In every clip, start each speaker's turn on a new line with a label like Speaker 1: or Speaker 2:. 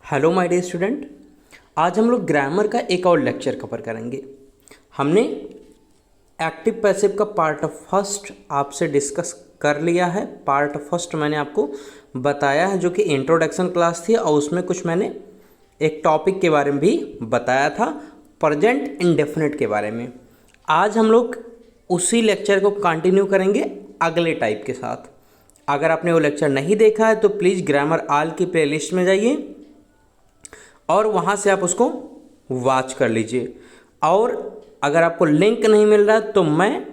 Speaker 1: Hello my dear student, आज हम लोग ग्रामर का एक और लेक्चर कवर करेंगे। हमने एक्टिव पैसिव का पार्ट फर्स्ट आपसे डिस्कस कर लिया है। पार्ट फर्स्ट मैंने आपको बताया है जो कि इंट्रोडक्शन क्लास थी, और उसमें कुछ मैंने एक टॉपिक के बारे में भी बताया था, प्रेजेंट इंडेफिनिट के बारे में। आज हम लोग उसी लेक्चर को कंटिन्यू करेंगे अगले टाइप के साथ। अगर आपने वो लेक्चर नहीं देखा है तो प्लीज़ ग्रामर आल की प्लेलिस्ट में जाइए और वहाँ से आप उसको वॉच कर लीजिए। और अगर आपको लिंक नहीं मिल रहा है तो मैं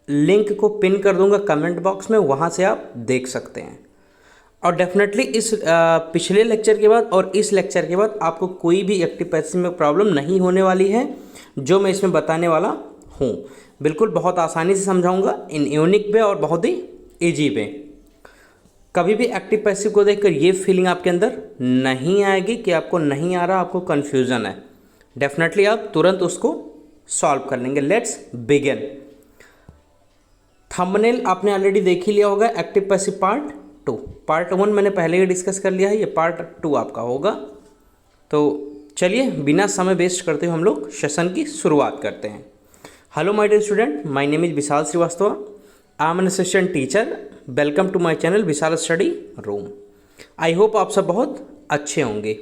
Speaker 1: लिंक को पिन कर दूंगा कमेंट बॉक्स में, वहाँ से आप देख सकते हैं। और डेफिनेटली इस पिछले लेक्चर के बाद और इस लेक्चर के बाद आपको कोई भी एक्टिव पैसिव में प्रॉब्लम नहीं होने वाली है जो मैं इसमें बताने वाला हूँ। बिल्कुल बहुत आसानी से समझाऊंगा इन यूनिक वे और बहुत ही ईजी वे। कभी भी एक्टिव पैसिव को देखकर ये फीलिंग आपके अंदर नहीं आएगी कि आपको नहीं आ रहा, आपको कन्फ्यूज़न है। डेफिनेटली आप तुरंत उसको सॉल्व कर लेंगे। Let's begin. थंबनेल आपने ऑलरेडी देख ही लिया होगा, एक्टिव पैसिव पार्ट 2। पार्ट 1 मैंने पहले ही डिस्कस कर लिया है, ये पार्ट 2 आपका होगा। तो चलिए बिना समय वेस्ट करते हुए हम लोग सेशन की शुरुआत करते हैं। Hello my dear student, my name is Vishal Srivastava. I am an assistant teacher. Welcome to my channel Vishal study room. I hope आप सब बहुत अच्छे होंगे।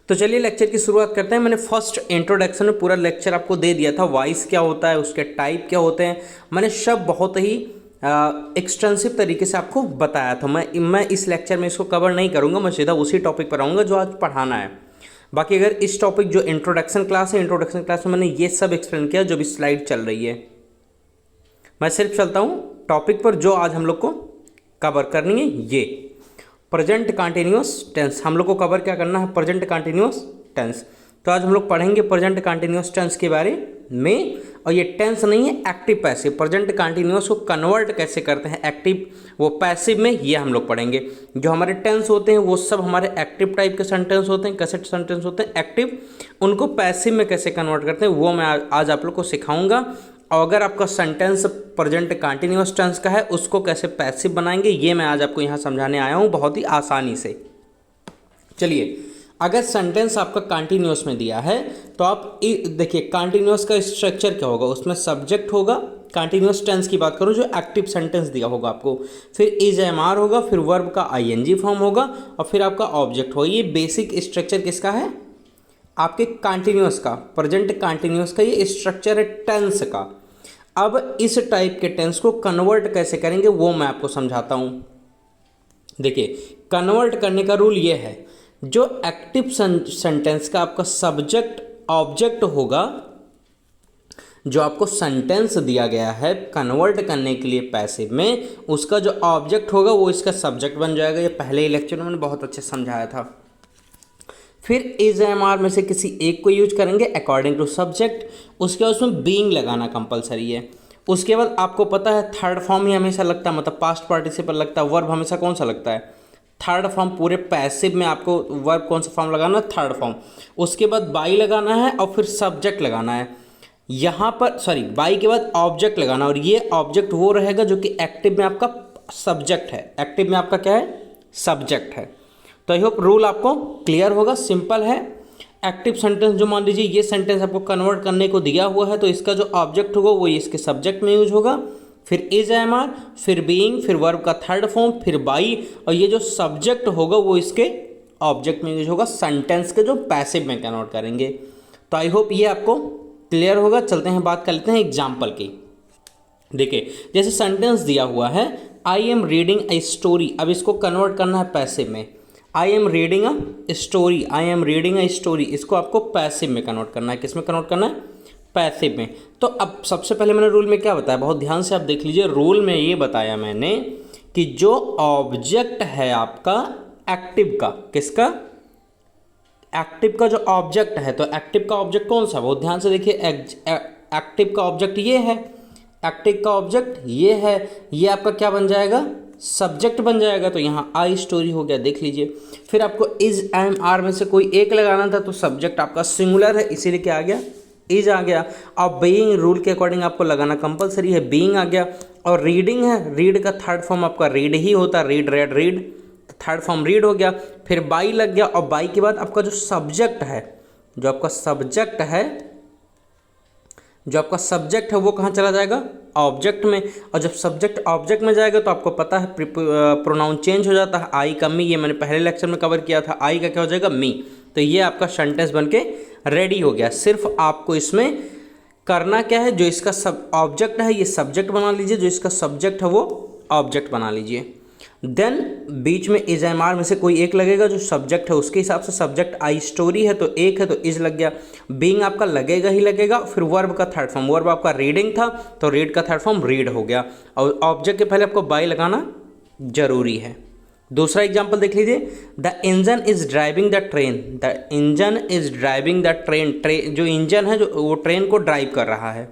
Speaker 1: तो चलिए लेक्चर की शुरुआत करते हैं। मैंने फर्स्ट इंट्रोडक्शन में पूरा लेक्चर आपको दे दिया था, वॉइस क्या होता है, उसके टाइप क्या होते हैं, मैंने सब बहुत ही एक्सटेंसिव तरीके से आपको बताया था। मैं इस लेक्चर में इसको कवर नहीं करूँगा, मैं सीधा उसी टॉपिक पर आऊँगा जो आज पढ़ाना है। बाकी अगर इस टॉपिक जो इंट्रोडक्शन क्लास है, इंट्रोडक्शन क्लास में मैंने ये सब एक्सप्लेन किया जो भी स्लाइड चल रही है। मैं सिर्फ चलता हूँ टॉपिक पर जो आज हम लोग को कवर करनी है, ये प्रेजेंट कंटिन्यूअस टेंस। हम लोग को कवर क्या करना है? Present continuous tense. तो आज हम लोग पढ़ेंगे प्रेजेंट कंटिन्यूअस टेंस के बारे में। और ये टेंस नहीं है, एक्टिव पैसिव। प्रेजेंट कंटिन्यूअस को कन्वर्ट कैसे करते हैं एक्टिव वो पैसिव में, ये हम लोग पढ़ेंगे। जो हमारे टेंस होते हैं वो सब हमारे एक्टिव टाइप के सेंटेंस होते हैं, कैसे सेंटेंस होते हैं एक्टिव, उनको पैसिव में कैसे कन्वर्ट करते हैं वो मैं आज आप लोग को सिखाऊंगा। और अगर आपका सेंटेंस प्रेजेंट कंटिन्यूअस टेंस का है उसको कैसे पैसिव बनाएंगे ये मैं आज आपको यहाँ समझाने आया हूँ बहुत ही आसानी से। चलिए, अगर सेंटेंस आपका कंटिन्यूअस में दिया है तो आप देखिए कंटिन्यूअस का स्ट्रक्चर क्या होगा। उसमें सब्जेक्ट होगा, कंटिन्यूअस टेंस की बात करूँ जो एक्टिव सेंटेंस दिया होगा आपको, फिर इज एम आर होगा, फिर वर्ब का आईएनजी फॉर्म होगा और फिर आपका ऑब्जेक्ट होगा। ये बेसिक स्ट्रक्चर किसका है? आपके कंटिन्यूअस का, प्रेजेंट कंटिन्यूअस का ये स्ट्रक्चर है टेंस का। अब इस टाइप के टेंस को कन्वर्ट कैसे करेंगे वो मैं आपको समझाता हूं। देखिए, कन्वर्ट करने का रूल ये है, जो एक्टिव सेंटेंस का आपका सब्जेक्ट ऑब्जेक्ट होगा, जो आपको सेंटेंस दिया गया है कन्वर्ट करने के लिए पैसिव में, उसका जो ऑब्जेक्ट होगा वो इसका सब्जेक्ट बन जाएगा। ये पहले ही लेक्चर में मैंने बहुत अच्छे समझाया था। फिर इज एम आर में से किसी एक को यूज करेंगे अकॉर्डिंग टू सब्जेक्ट। उसके बाद उसमें बीइंग लगाना कंपलसरी है। उसके बाद आपको पता है थर्ड फॉर्म ही हमेशा लगता है, मतलब पास्ट पार्टिसिपल लगता है। वर्ब हमेशा कौन सा लगता है? Third form. पूरे पैसिव में आपको वर्ब कौन सा फॉर्म लगाना है? Third form. उसके बाद बाई लगाना है और फिर सब्जेक्ट लगाना है। यहाँ पर बाई के बाद ऑब्जेक्ट लगाना, और ये ऑब्जेक्ट वो रहेगा जो कि एक्टिव में आपका सब्जेक्ट है। एक्टिव में आपका क्या है? सब्जेक्ट है। तो आई होप रूल आपको क्लियर होगा, सिंपल है। एक्टिव सेंटेंस जो मान लीजिए ये सेंटेंस आपको कन्वर्ट करने को दिया हुआ है तो इसका जो ऑब्जेक्ट होगा वो इसके सब्जेक्ट में यूज होगा, फिर इज एम आर, फिर बीइंग, फिर वर्ब का थर्ड फॉर्म, फिर बाई, और ये जो सब्जेक्ट होगा वो इसके ऑब्जेक्ट में यूज होगा, सेंटेंस के जो पैसिव में कन्वर्ट करेंगे। तो आई होप ये आपको क्लियर होगा। चलते हैं, बात कर लेते हैं एग्जाम्पल की। देखिए, जैसे सेंटेंस दिया हुआ है I am reading a story. अब इसको कन्वर्ट करना है पैसिव में। I am reading a story, I am reading a story, इसको आपको पैसिव में कन्वर्ट करना है। किस में कन्वर्ट करना है? पैसिव में। तो अब सबसे पहले मैंने रूल में क्या बताया, बहुत ध्यान से आप देख लीजिए। रूल में ये बताया मैंने कि जो ऑब्जेक्ट है आपका एक्टिव का, किसका? एक्टिव का जो ऑब्जेक्ट है, तो एक्टिव का ऑब्जेक्ट कौन सा? बहुत ध्यान से देखिए, एक्टिव का ऑब्जेक्ट ये है, एक्टिव का ऑब्जेक्ट ये है, ये आपका क्या बन जाएगा? सब्जेक्ट बन जाएगा। तो यहाँ आई स्टोरी हो गया, देख लीजिए। फिर आपको इज एम आर में से कोई एक लगाना था, तो सब्जेक्ट आपका सिंगुलर है इसीलिए क्या आ गया? इज आ गया। अब बीइंग रूल के अकॉर्डिंग आपको लगाना कंपलसरी है, बीइंग आ गया। और रीडिंग है, रीड का थर्ड फॉर्म आपका रीड ही होता है, read red read. Third form read हो गया, फिर बाई लग गया, और बाई के बाद आपका जो सब्जेक्ट है, जो आपका सब्जेक्ट है वो कहाँ चला जाएगा, ऑब्जेक्ट में। और जब सब्जेक्ट ऑब्जेक्ट में जाएगा तो आपको पता है प्रोनाउन चेंज हो जाता है, आई का मी, ये मैंने पहले लेक्चर में कवर किया था, आई का क्या हो जाएगा, मी। तो ये आपका सेंटेंस बन के रेडी हो गया। सिर्फ आपको इसमें करना क्या है, जो इसका सब ऑब्जेक्ट है ये सब्जेक्ट बना लीजिए, जो इसका सब्जेक्ट है वो ऑब्जेक्ट बना लीजिए। देन बीच में इज एम आर में से कोई एक लगेगा, जो सब्जेक्ट है उसके हिसाब से, सब्जेक्ट आई स्टोरी है तो एक है तो इज लग गया, बीइंग आपका लगेगा ही लगेगा, फिर वर्ब का थर्ड फॉर्म, वर्ब आपका रीडिंग था तो रीड का थर्ड फॉर्म रीड हो गया, और ऑब्जेक्ट के पहले आपको बाय लगाना जरूरी है। दूसरा एग्जाम्पल देख लीजिए, the engine is driving the train, the engine is driving the train, जो इंजन है जो वो ट्रेन को ड्राइव कर रहा है,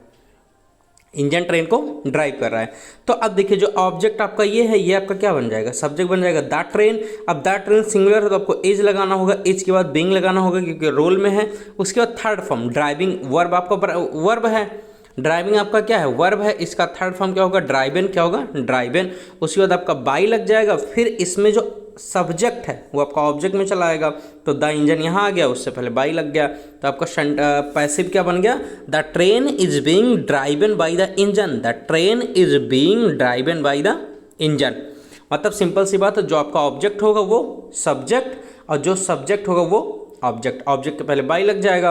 Speaker 1: इंजन ट्रेन को ड्राइव कर रहा है। तो अब देखिए जो ऑब्जेक्ट आपका ये है, ये आपका क्या बन जाएगा, सब्जेक्ट बन जाएगा द ट्रेन। अब द ट्रेन सिंगुलर है तो आपको इज लगाना होगा, इज के बाद बीइंग लगाना होगा क्योंकि रोल में है। उसके बाद थर्ड फॉर्म ड्राइविंग, वर्ब आपका वर्ब है, ड्राइविंग आपका क्या है, वर्ब है, इसका थर्ड फॉर्म क्या होगा, ड्राइवन, क्या होगा, ड्राइवन। उसके बाद आपका बाई लग जाएगा, फिर इसमें जो सब्जेक्ट है वो आपका ऑब्जेक्ट में चला आएगा, तो द इंजन यहाँ आ गया, उससे पहले बाई लग गया, तो आपका पैसिव क्या बन गया, the train is being driven by the engine, the train is being driven by the engine. मतलब सिंपल सी बात है, जो आपका ऑब्जेक्ट होगा वो सब्जेक्ट, और जो सब्जेक्ट होगा वो ऑब्जेक्ट, ऑब्जेक्ट के पहले बाई लग जाएगा,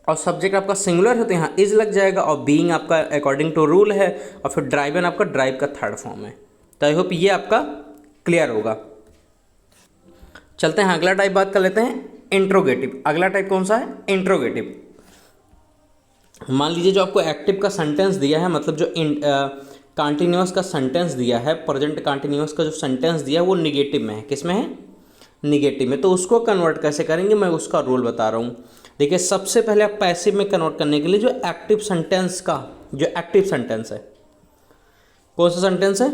Speaker 1: और सब्जेक्ट आपका सिंगुलर है तो यहाँ इज लग जाएगा, और बीइंग आपका अकॉर्डिंग टू रूल है, और फिर ड्राइवन आपका ड्राइव का थर्ड फॉर्म है। तो आई होप ये आपका क्लियर होगा। चलते हैं अगला टाइप बात कर लेते हैं, इंट्रोगेटिव। अगला टाइप कौन सा है, इंट्रोगेटिव। मान लीजिए जो आपको एक्टिव का सेंटेंस दिया है, मतलब जो कंटिन्यूअस का सेंटेंस दिया है, प्रेजेंट कंटिन्यूअस का जो सेंटेंस दिया है वो निगेटिव में है, किस में है, निगेटिव में। तो उसको कन्वर्ट कैसे करेंगे, मैं उसका रूल बता रहा हूँ। देखिए सबसे पहले आप पैसिव में कन्वर्ट करने के लिए जो एक्टिव सेंटेंस का, जो एक्टिव सेंटेंस है, कौन सा सेंटेंस है,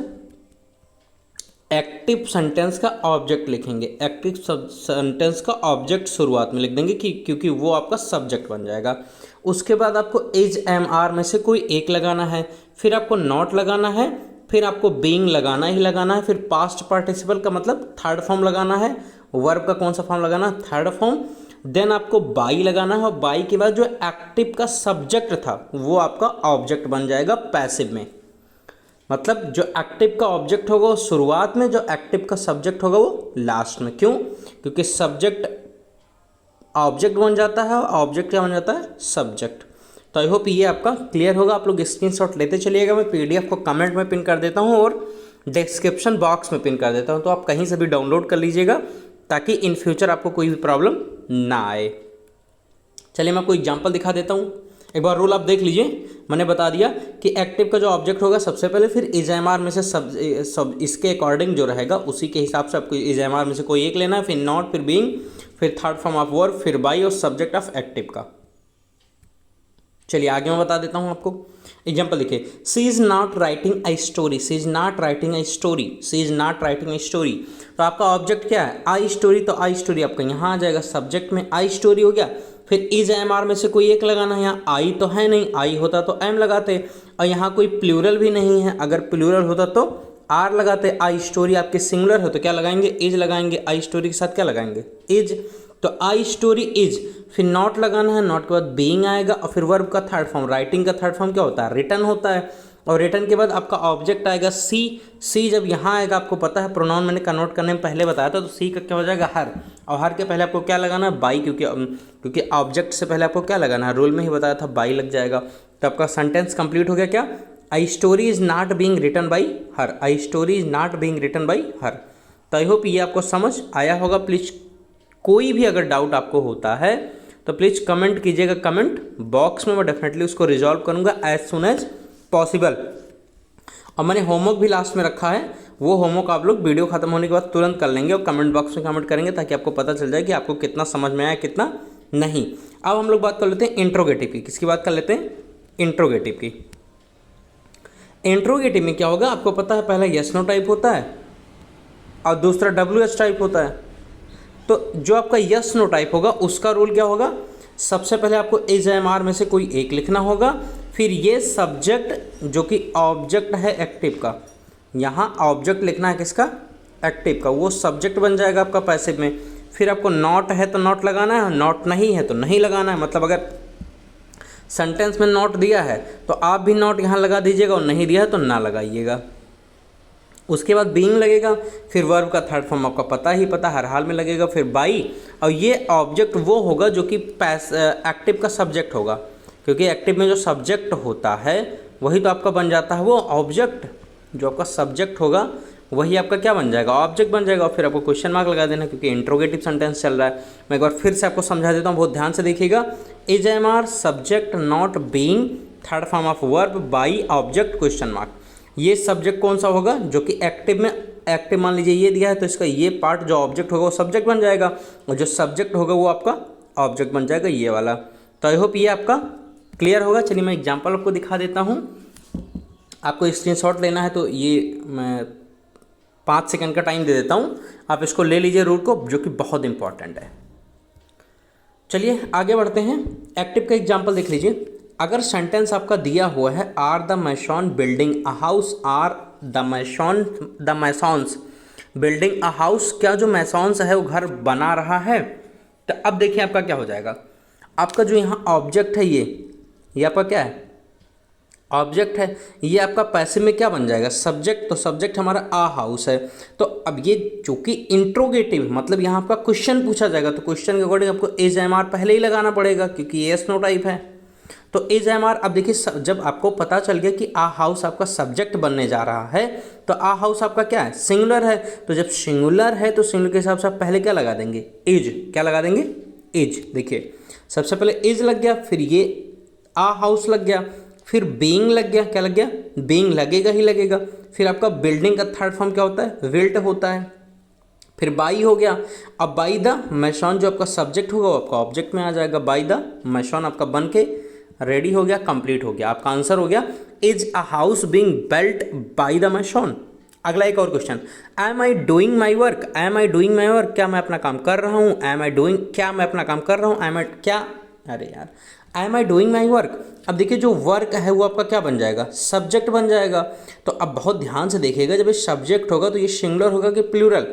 Speaker 1: एक्टिव सेंटेंस का ऑब्जेक्ट लिखेंगे। एक्टिव सेंटेंस का ऑब्जेक्ट शुरुआत में लिख देंगे क्योंकि वो आपका सब्जेक्ट बन जाएगा। उसके बाद आपको इज एम आर में से कोई एक लगाना है, फिर आपको नॉट लगाना है, फिर आपको बीइंग लगाना ही लगाना है, फिर पास्ट पार्टिसिपल का मतलब थर्ड फॉर्म लगाना है, वर्ब का कौन सा फॉर्म लगाना है, थर्ड फॉर्म। देन आपको बाई लगाना है, और बाई के बाद जो एक्टिव का सब्जेक्ट था वो आपका ऑब्जेक्ट बन जाएगा पैसिव में। मतलब जो एक्टिव का ऑब्जेक्ट होगा वो शुरुआत में, जो एक्टिव का सब्जेक्ट होगा वो लास्ट में। क्यों, क्योंकि सब्जेक्ट ऑब्जेक्ट बन जाता है, ऑब्जेक्ट क्या बन जाता है, सब्जेक्ट। तो आई होप ये आपका क्लियर होगा। आप लोग स्क्रीनशॉट लेते चलिएगा, मैं पीडीएफ को कमेंट में पिन कर देता हूँ और डिस्क्रिप्शन बॉक्स में पिन कर देता हूँ, तो आप कहीं से भी डाउनलोड कर लीजिएगा ताकि इन फ्यूचर आपको कोई भी प्रॉब्लम ना आए। चलिए मैं आपको एग्जांपल दिखा देता हूँ। एक बार रूल आप देख लीजिए, मैंने बता दिया कि एक्टिव का जो ऑब्जेक्ट होगा सबसे पहले, फिर इज एम आर में से सब इसके अकॉर्डिंग जो रहेगा उसी के हिसाब से आपको इज एम आर में से कोई एक लेना है, फिर नॉट, फिर बीइंग, फिर थर्ड फॉर्म ऑफ वर्ब, फिर बाई और सब्जेक्ट ऑफ एक्टिव का। चलिए आगे मैं बता देता हूँ आपको। एग्जाम्पल देखिए, she is not writing a story, she is not writing a story, she is not writing a story. तो आपका ऑब्जेक्ट क्या है, आई स्टोरी, तो आई स्टोरी आपका यहाँ आ जाएगा सब्जेक्ट में, आई स्टोरी हो गया। फिर इज एम आर में से कोई एक लगाना है, यहाँ आई तो है नहीं, आई होता तो एम लगाते, और यहाँ कोई प्लूरल भी नहीं है, अगर प्लूरल होता तो आर लगाते। आई स्टोरी आपके सिंगुलर हो तो क्या लगाएंगे, इज लगाएंगे, आई स्टोरी के साथ क्या लगाएंगे, इज। तो आई स्टोरी इज, फिर नॉट लगाना है, नॉट के बाद बीइंग आएगा, और फिर वर्ब का थर्ड फॉर्म, राइटिंग का थर्ड फॉर्म क्या होता है, रिटन होता है, और रिटन के बाद आपका ऑब्जेक्ट आएगा सी। सी जब यहाँ आएगा, आपको पता है प्रोनाउन मैंने कन्वर्ट करने में पहले बताया था, तो सी का क्या हो जाएगा, हर, और हर के पहले आपको क्या लगाना है, बाई, क्योंकि ऑब्जेक्ट से पहले आपको क्या लगाना है, रूल में ही बताया था बाई लग जाएगा। तो आपका सेंटेंस कंप्लीट हो गया क्या, a story is not being written by her, a story is not being written by her. तो आई होप ये आपको समझ आया होगा। प्लीज़ कोई भी अगर डाउट आपको होता है तो प्लीज़ कमेंट कीजिएगा कमेंट बॉक्स में, मैं डेफिनेटली उसको रिजॉल्व करूँगा एज सुन एज पॉसिबल। और मैंने होमवर्क भी लास्ट में रखा है, वो होमवर्क आप लोग वीडियो खत्म होने के बाद तुरंत कर लेंगे और कमेंट बॉक्स में कमेंट करेंगे ताकि आपको पता चल जाए कि आपको कितना समझ में आया कितना नहीं। अब हम लोग बात कर लेते हैं इंट्रोगेटिव की। किसकी बात कर लेते हैं, इंट्रोगेटिव की। इंट्रोगेटिव में क्या होगा, आपको पता है पहला यस नो टाइप होता है और दूसरा WH टाइप होता है। तो जो आपका यस नो टाइप होगा उसका रूल क्या होगा, सबसे पहले आपको इज एम आर में से कोई एक लिखना होगा, फिर ये सब्जेक्ट जो कि ऑब्जेक्ट है एक्टिव का, यहाँ ऑब्जेक्ट लिखना है किसका, एक्टिव का, वो सब्जेक्ट बन जाएगा आपका पैसिव में। फिर आपको नॉट है तो नॉट लगाना है, नॉट नहीं है तो नहीं लगाना है। मतलब अगर सेंटेंस में नॉट दिया है तो आप भी नॉट यहाँ लगा दीजिएगा, और नहीं दिया है तो ना लगाइएगा। उसके बाद बीइंग लगेगा, फिर वर्ब का थर्ड फॉर्म आपका पता हर हाल में लगेगा, फिर बाई, और ये ऑब्जेक्ट वो होगा जो कि एक्टिव का सब्जेक्ट होगा, क्योंकि एक्टिव में जो सब्जेक्ट होता है वही तो आपका बन जाता है वो ऑब्जेक्ट। जो आपका सब्जेक्ट होगा वही आपका क्या बन जाएगा, ऑब्जेक्ट बन जाएगा। और फिर आपको क्वेश्चन मार्क लगा देना, क्योंकि इंट्रोगेटिव सेंटेंस चल रहा है। मैं एक बार फिर से आपको समझा देता हूँ, बहुत ध्यान से देखिएगा। Is am are subject not being third form of verb by object question mark. ये सब्जेक्ट कौन सा होगा जो कि एक्टिव में, एक्टिव मान लीजिए ये दिया है तो इसका ये पार्ट जो ऑब्जेक्ट होगा वो सब्जेक्ट बन जाएगा, और जो सब्जेक्ट होगा वो आपका ऑब्जेक्ट बन जाएगा, ये वाला। तो आई होप ये आपका क्लियर होगा। चलिए मैं एग्जांपल आपको दिखा देता हूँ। आपको स्क्रीनशॉट लेना है तो ये मैं 5 सेकंड का टाइम दे देता हूँ, आप इसको ले लीजिए रूल को, जो कि बहुत इंपॉर्टेंट है। चलिए आगे बढ़ते हैं। एक्टिव का एग्जांपल देख लीजिए। अगर सेंटेंस आपका दिया हुआ है are the mason building a house, are the masons building a house, क्या जो मैसॉन्स है वो घर बना रहा है। तो अब देखिए आपका क्या हो जाएगा। आपका जो यहाँ ऑब्जेक्ट है ये आपका क्या है, ऑब्जेक्ट है। ये आपका पैसिव में क्या बन जाएगा, सब्जेक्ट। तो सब्जेक्ट हमारा आ हाउस है। तो अब ये चूँकि इंट्रोगेटिव मतलब यहाँ आपका क्वेश्चन पूछा जाएगा, तो क्वेश्चन के अकॉर्डिंग आपको इज एम आर पहले ही लगाना पड़ेगा, क्योंकि ये एस नो टाइप है। तो इज एम आर, अब देखिए जब आपको पता चल गया कि आ हाउस आपका सब्जेक्ट बनने जा रहा है, तो आ हाउस आपका क्या है, सिंगुलर है। तो जब सिंगुलर है तो सिंगुलर के हिसाब से आप पहले क्या लगा देंगे, इज। क्या लगा देंगे, इज। देखिए सबसे पहले इज लग गया, फिर ये आ हाउस लग गया, फिर बीइंग लग गया। क्या लग गया, बीइंग लगेगा ही लगेगा। फिर आपका बिल्डिंग का थर्ड फॉर्म क्या होता है, विल्ट होता है। फिर बाई हो गया। अब बाई द मैसॉन जो आपका सब्जेक्ट होगा वो आपका ऑब्जेक्ट में आ जाएगा। बाई द मैसॉन आपका बन के रेडी हो गया, कंप्लीट हो गया। आपका आंसर हो गया is a house being built by the mason. अगला एक और question, am I doing my work, am I doing my work, क्या मैं अपना काम कर रहा हूँ। एम आई डूइंग, क्या मैं अपना काम कर रहा हूँ। एम आई क्या, अरे यार, am I doing my work. अब देखिए जो वर्क है वो आपका क्या बन जाएगा, सब्जेक्ट बन जाएगा। तो अब बहुत ध्यान से देखिएगा, जब ये सब्जेक्ट होगा तो ये सिंगुलर होगा कि प्लूरल।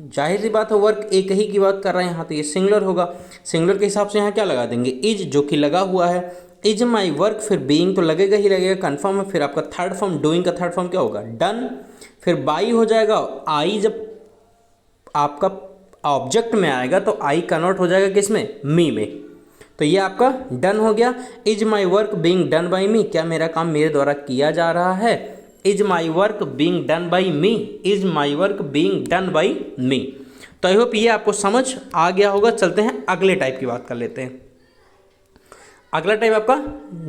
Speaker 1: जाहिर सी बात है वर्क एक ही की बात कर रहे हैं यहाँ, तो ये सिंगुलर होगा। सिंगुलर के हिसाब से यहाँ क्या लगा देंगे, इज, जो कि लगा हुआ है। इज माई वर्क, फिर बीइंग तो लगेगा ही लगेगा, कन्फर्म है। फिर आपका थर्ड फॉर्म डूइंग का थर्ड फॉर्म क्या होगा, डन। फिर बाई हो जाएगा। आई जब आपका ऑब्जेक्ट में आएगा तो आई कन्वर्ट हो जाएगा किसमें, मी में। तो ये आपका डन हो गया। Is my work being done by me, क्या मेरा काम मेरे द्वारा किया जा रहा है। Is my work being done by me, is my work being done by me. तो आई होप ये आपको समझ आ गया होगा। चलते हैं अगले टाइप की बात कर लेते हैं। अगला टाइप आपका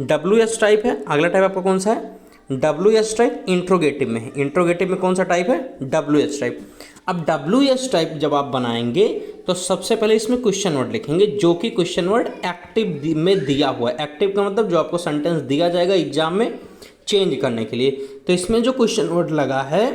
Speaker 1: डब्ल्यू एस टाइप है। अगला टाइप आपका कौन सा है, डब्ल्यू एस टाइप। इंट्रोगेटिव में है, इंट्रोगेटिव में कौन सा टाइप है, डब्ल्यू एस टाइप। अब डब्ल्यू एस टाइप जब आप बनाएंगे तो सबसे पहले इसमें क्वेश्चन वर्ड लिखेंगे, जो कि क्वेश्चन वर्ड एक्टिव में दिया हुआ है। एक्टिव का मतलब जो आपको सेंटेंस दिया जाएगा एग्जाम में चेंज करने के लिए। तो इसमें जो क्वेश्चन वर्ड लगा है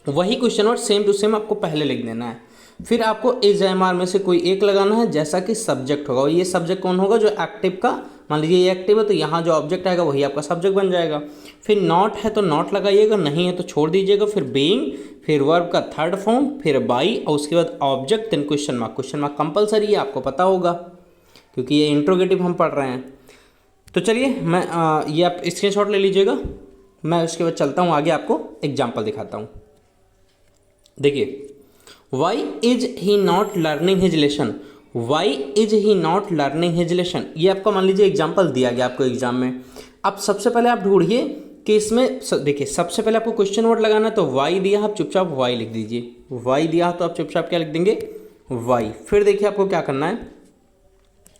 Speaker 1: वही question word same to same आपको पहले लिख देना है। फिर आपको इज एम आर में से कोई एक लगाना है, जैसा कि सब्जेक्ट होगा। ये सब्जेक्ट कौन होगा, जो एक्टिव का, मान लीजिए ये एक्टिव है तो यहाँ जो ऑब्जेक्ट आएगा वही आपका सब्जेक्ट बन जाएगा। फिर नॉट है तो नॉट लगाइएगा, नहीं है तो छोड़ दीजिएगा। फिर बीइंग, फिर वर्ब का थर्ड फॉर्म, फिर बाई, और उसके बाद object, then question mark. Question mark compulsory है, आपको पता होगा क्योंकि ये इंट्रोगेटिव हम पढ़ रहे हैं। तो चलिए मैं ये आप स्क्रीनशॉट ले लीजिएगा, मैं उसके बाद चलता हूँ आगे, आपको एग्जाम्पल दिखाता हूँ। देखिए, why is he not learning his lesson, why is he not learning his lesson. ये आपको मान लीजिए एग्जाम्पल दिया गया आपको एग्जाम में। अब सबसे पहले आप ढूंढिए कि इसमें देखिए सबसे पहले आपको क्वेश्चन वर्ड लगाना है, तो वाई दिया, आप चुपचाप वाई लिख दीजिए। वाई दिया तो आप चुपचाप क्या लिख देंगे, वाई। फिर देखिए आपको क्या करना है,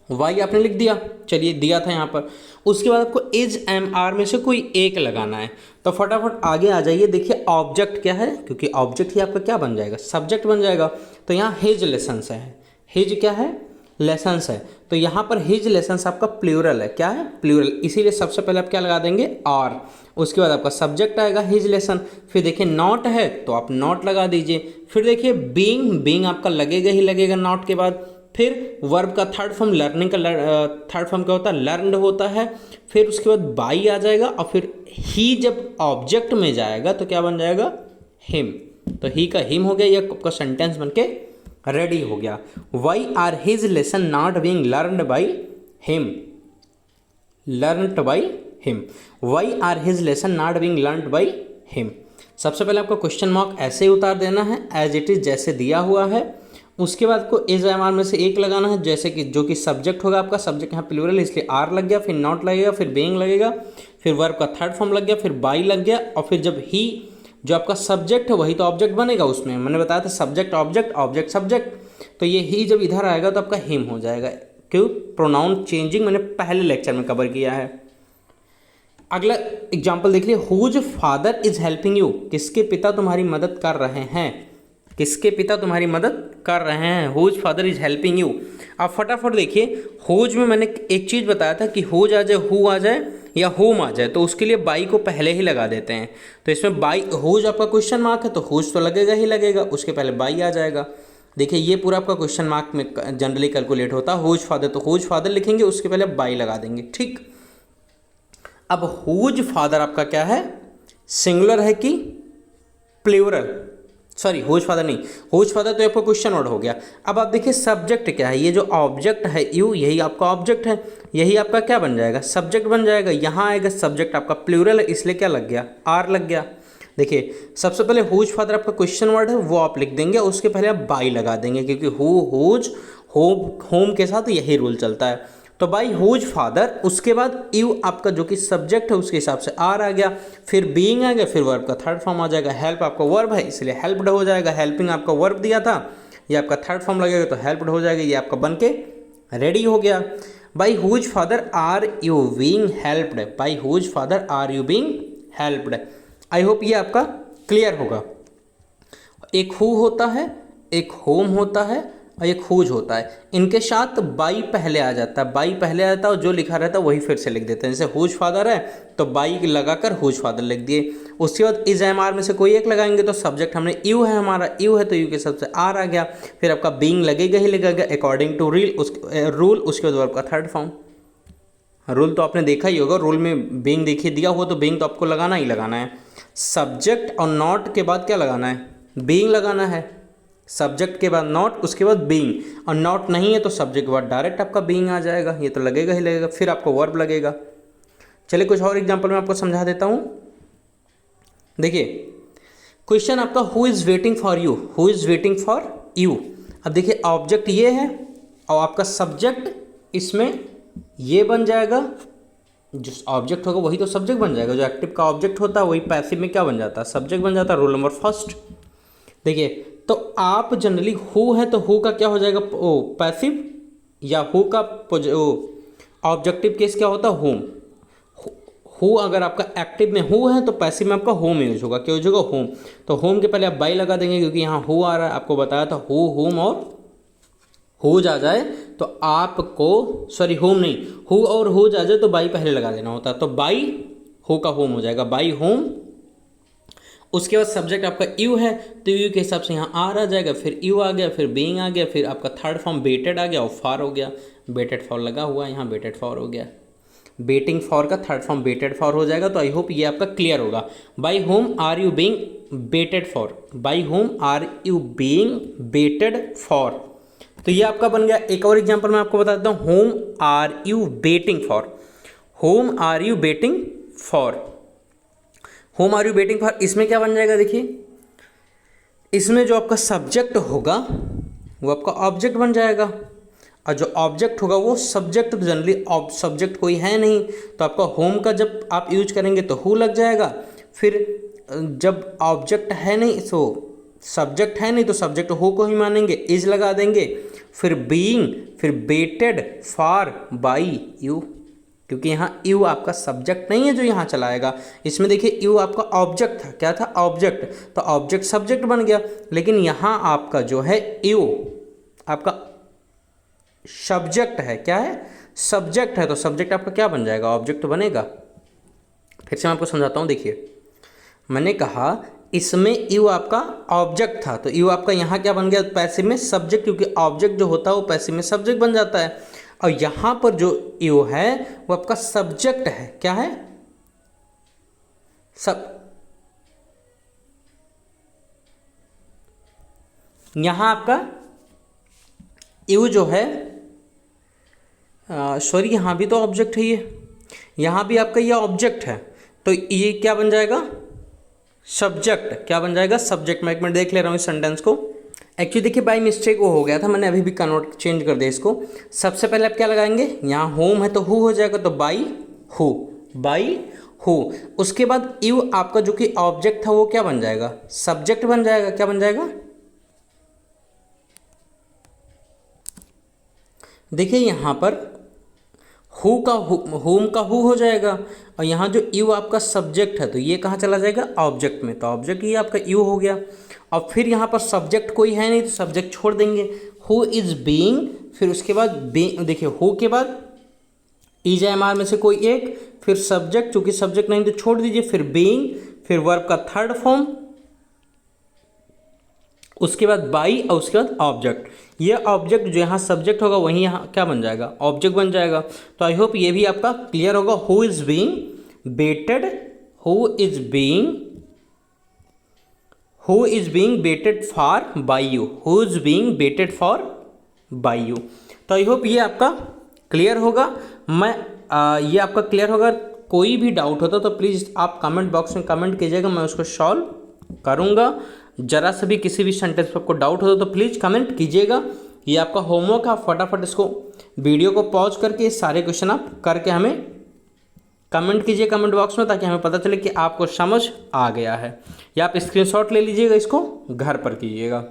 Speaker 1: वाई आपने लिख दिया, चलिए दिया था यहाँ पर। उसके बाद आपको इज एम आर में से कोई एक लगाना है। तो फटाफट आगे आ जाइए। देखिए ऑब्जेक्ट क्या है, क्योंकि ऑब्जेक्ट ही आपका क्या बन जाएगा, सब्जेक्ट बन जाएगा। तो यहाँ हिज लेसन्स है, हिज क्या है, लेसन्स है। तो यहाँ पर हिज लेसन्स आपका प्लूरल है, क्या है, प्लूरल। इसीलिए सबसे पहले आप क्या लगा देंगे, आर। उसके बाद आपका सब्जेक्ट आएगा हिज लेसन। फिर देखिए नॉट है तो आप नॉट लगा दीजिए। फिर देखिए बीइंग, बीइंग आपका लगेगा ही लगेगा नॉट के बाद। फिर वर्ब का थर्ड फॉर्म, लर्निंग का थर्ड फॉर्म क्या होता है, लर्नड होता है। फिर उसके बाद बाई आ जाएगा, और फिर ही जब ऑब्जेक्ट में जाएगा तो क्या बन जाएगा, हिम। तो ही का हिम हो गया, ये आपका सेंटेंस बनके रेडी हो गया। Why are his lesson not being learned by him, learned by him, why are his lesson not being learned by him. सबसे पहले आपको क्वेश्चन मार्क ऐसे ही उतार देना है एज इट इज, जैसे दिया हुआ है। उसके बाद को इज एम आर में से एक लगाना है, जैसे कि जो कि सब्जेक्ट होगा आपका, सब्जेक्ट यहाँ प्लूरल है इसलिए आर लग गया, फिर नॉट लगेगा, फिर बीइंग लगेगा, फिर वर्ब का थर्ड फॉर्म लग गया, फिर बाई लग गया, और फिर जब ही जो आपका सब्जेक्ट है वही तो ऑब्जेक्ट बनेगा। उसमें मैंने बताया था सब्जेक्ट ऑब्जेक्ट ऑब्जेक्ट सब्जेक्ट, तो ये ही जब इधर आएगा तो आपका हिम हो जाएगा। क्यों? प्रोनाउन चेंजिंग मैंने पहले लेक्चर में कवर किया है। अगला एग्जाम्पल देख लीजिए, whose father is helping you, किसके पिता तुम्हारी मदद कर रहे हैं, किसके पिता तुम्हारी मदद कर रहे हैं, whose father is helping you. आप फटाफट देखिए, हुज में मैंने एक चीज़ बताया था कि हुज आ जाए, हु आ जाए या होम आ जाए, तो उसके लिए बाई को पहले ही लगा देते हैं। तो इसमें बाई, हुज आपका क्वेश्चन मार्क है तो हुज तो लगेगा ही लगेगा, उसके पहले बाई आ जाएगा। देखिए ये पूरा आपका क्वेश्चन मार्क में जनरली कैलकुलेट होता है। हुज फादर तो हुज फादर लिखेंगे, उसके पहले बाई लगा देंगे, ठीक। अब हुज फादर आपका क्या है, सिंगुलर है कि प्लूरल? सॉरी, हुज फादर नहीं, हुज फादर तो आपका क्वेश्चन वर्ड हो गया। अब आप देखिए सब्जेक्ट क्या है, ये जो ऑब्जेक्ट है यू, यही आपका ऑब्जेक्ट है, यही आपका क्या बन जाएगा, सब्जेक्ट बन जाएगा। यहाँ आएगा सब्जेक्ट आपका प्लूरल है इसलिए क्या लग गया, आर लग गया। देखिए सबसे पहले हुज फादर आपका क्वेश्चन वर्ड है वो आप लिख देंगे, उसके पहले आप बाई लगा देंगे, क्योंकि हु हुज होम के साथ यही रूल चलता है। तो बाई हुज फादर, उसके बाद यू आपका जो कि सब्जेक्ट है उसके हिसाब से आर आ गया, फिर बीइंग आ गया, फिर वर्ब का थर्ड फॉर्म आ जाएगा। हेल्प आपका वर्ब है इसलिए हेल्प्ड हो जाएगा, हेल्पिंग आपका वर्ब दिया था, ये आपका थर्ड फॉर्म लगेगा तो हेल्प्ड हो जाएगा, ये आपका बन के रेडी हो गया। By whose father are you being helped, by whose father are you being helped. I hope ये आपका क्लियर होगा। एक हु होता है, एक होम होता है और एक हुज होता है, इनके साथ बाई पहले आ जाता है, बाई पहले आता है और जो लिखा रहता है वही फिर से लिख देते हैं। जैसे हुज फादर है तो बाई लगाकर हुज फादर लिख दिए। उसके बाद इज एम आर में से कोई एक लगाएंगे तो सब्जेक्ट हमने यू है, हमारा यू है तो यू के सबसे आर आ गया, फिर आपका बीइंग लगेगा ही लगेगा अकॉर्डिंग टू रूल। उसके बाद वर्ब का थर्ड फॉर्म। रूल तो आपने देखा ही होगा, रूल में बीइंग देखिए दिया हुआ तो बीइंग तो आपको लगाना ही लगाना है। सब्जेक्ट और नॉट के बाद क्या लगाना है, बीइंग लगाना है। सब्जेक्ट के बाद नॉट, उसके बाद बीइंग, और नॉट नहीं है तो सब्जेक्ट के बाद डायरेक्ट आपका बीइंग आ जाएगा, ये तो लगेगा ही लगेगा, फिर आपको वर्ब लगेगा। चलिए कुछ और एग्जांपल मैं आपको समझा देता हूँ। देखिए क्वेश्चन आपका who is waiting for you, who is waiting for you. अब देखिए ऑब्जेक्ट ये है और आपका सब्जेक्ट इसमें ये बन जाएगा, जो ऑब्जेक्ट होगा वही तो सब्जेक्ट बन जाएगा, जो एक्टिव का ऑब्जेक्ट होता है वही पैसिव में क्या बन जाता है, सब्जेक्ट बन जाता है। रूल नंबर फर्स्ट देखिए, तो आप जनरली हु है तो हु का क्या हो जाएगा, ओ पैसिव, या हु का ऑब्जेक्टिव केस क्या होता है, होम। हु अगर आपका एक्टिव में हु है तो पैसिव में आपका होम यूज होगा, क्या यूज होगा, होम। तो होम के पहले आप बाई लगा देंगे क्योंकि यहाँ हु आ रहा है, आपको बताया था हु होम और हुज आ जाए तो आपको, सॉरी होम नहीं, हु और हुज आ जाए तो बाई पहले लगा देना होता है, तो बाई हु का होम हो जाएगा, बाई होम। उसके बाद सब्जेक्ट आपका यू है तो यू के हिसाब से यहाँ आर आ जाएगा, फिर यू आ गया, फिर बीइंग आ गया, फिर आपका थर्ड फॉर्म बेटेड आ गया और फार हो गया, बेटेड फॉर लगा हुआ है यहाँ, बेटेड फॉर हो गया, बेटिंग फॉर का थर्ड फॉर्म बेटेड फॉर हो जाएगा। तो आई होप ये आपका क्लियर होगा। By whom are you being waited for, by whom are you being waited for, तो ये आपका बन गया। एक और एग्जांपल मैं आपको बता देता हूँ, whom are you waiting for, whom are you waiting for, whom are you waiting for, इसमें क्या बन जाएगा, देखिए इसमें जो आपका सब्जेक्ट होगा वो आपका ऑब्जेक्ट बन जाएगा, और जो ऑब्जेक्ट होगा वो सब्जेक्ट, जनरली सब्जेक्ट कोई है नहीं तो आपका होम का जब आप यूज करेंगे तो हु लग जाएगा, फिर जब ऑब्जेक्ट है नहीं तो सब्जेक्ट है नहीं तो सब्जेक्ट हु को ही मानेंगे, इज लगा देंगे, फिर बीइंग, फिर बेटेड फॉर बाई यू, क्योंकि यहाँ यू आपका सब्जेक्ट नहीं है जो यहाँ चलाएगा। इसमें देखिए यू आपका ऑब्जेक्ट था, क्या था, ऑब्जेक्ट, तो ऑब्जेक्ट सब्जेक्ट बन गया, लेकिन यहाँ आपका जो है यू आपका सब्जेक्ट है, क्या है, सब्जेक्ट है, तो सब्जेक्ट आपका क्या बन जाएगा, ऑब्जेक्ट बनेगा। फिर से मैं आपको समझाता हूँ, देखिए मैंने कहा इसमें यू आपका ऑब्जेक्ट था तो यू आपका यहाँ क्या बन गया, पैसिव में सब्जेक्ट, क्योंकि ऑब्जेक्ट जो होता है वो पैसिव में सब्जेक्ट बन जाता है, और यहाँ पर जो यू है वो आपका सब्जेक्ट है, क्या है, सब यहाँ आपका यू जो है, सॉरी यहाँ भी तो ऑब्जेक्ट है, ये यहाँ भी आपका ये ऑब्जेक्ट है, तो ये क्या बन जाएगा, सब्जेक्ट। क्या बन जाएगा, सब्जेक्ट। मैं एक मिनट देख ले रहा हूँ इस सेंटेंस को। एक्चुअली देखिए बाय मिस्टेक वो हो गया था, मैंने अभी भी कन्वर्ट चेंज कर दिया इसको। सबसे पहले आप क्या लगाएंगे, यहाँ होम है तो हु हो जाएगा, तो बाई हु, बाई हु। उसके बाद यू आपका जो कि ऑब्जेक्ट था वो क्या बन जाएगा, सब्जेक्ट बन जाएगा। क्या बन जाएगा, देखिए यहाँ पर हु का होम का हु हो जाएगा, और यहाँ जो यू आपका सब्जेक्ट है तो ये कहाँ चला जाएगा, ऑब्जेक्ट में, तो ऑब्जेक्ट ये आपका यू हो गया। और फिर यहाँ पर सब्जेक्ट कोई है नहीं तो सब्जेक्ट छोड़ देंगे, हु इज़ बीइंग, फिर उसके बाद देखिए हु के बाद इज एम आर में से कोई एक, फिर सब्जेक्ट, चूंकि सब्जेक्ट नहीं तो छोड़ दीजिए, फिर बीइंग, फिर वर्ब का थर्ड फॉर्म, उसके बाद बाई, और उसके बाद ऑब्जेक्ट। ये ऑब्जेक्ट जो यहाँ सब्जेक्ट होगा वहीं यहाँ क्या बन जाएगा, ऑब्जेक्ट बन जाएगा। तो आई होप ये भी आपका क्लियर होगा। Who is being waited, who is being waited for by you, who is being waited for by you. तो आई होप ये आपका क्लियर होगा। ये आपका क्लियर होगा। कोई भी डाउट होता तो प्लीज़ आप कमेंट बॉक्स में कमेंट कीजिएगा, मैं उसको सॉल्व करूँगा। जरा से भी किसी भी सेंटेंस पर आपको डाउट होता तो प्लीज़ कमेंट कीजिएगा। ये आपका होमवर्क है, आप इसको वीडियो को पॉज करके सारे क्वेश्चन आप करके हमें कमेंट कीजिए कमेंट बॉक्स में, ताकि हमें पता चले कि आपको समझ आ गया है। या आप स्क्रीनशॉट ले लीजिएगा, इसको घर पर कीजिएगा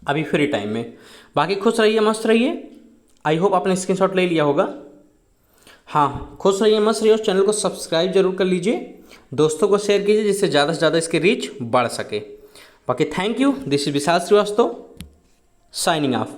Speaker 1: अभी फ्री टाइम में। बाकी खुश रहिए, मस्त रहिए। आई होप आपने स्क्रीनशॉट ले लिया होगा। हाँ, खुश रहिए, मस्त रहिए। उस चैनल को सब्सक्राइब जरूर कर लीजिए, दोस्तों को शेयर कीजिए, जिससे ज़्यादा से ज़्यादा इसकी रीच बढ़ सके। बाकी thank you. This is Vishal Srivastava signing of.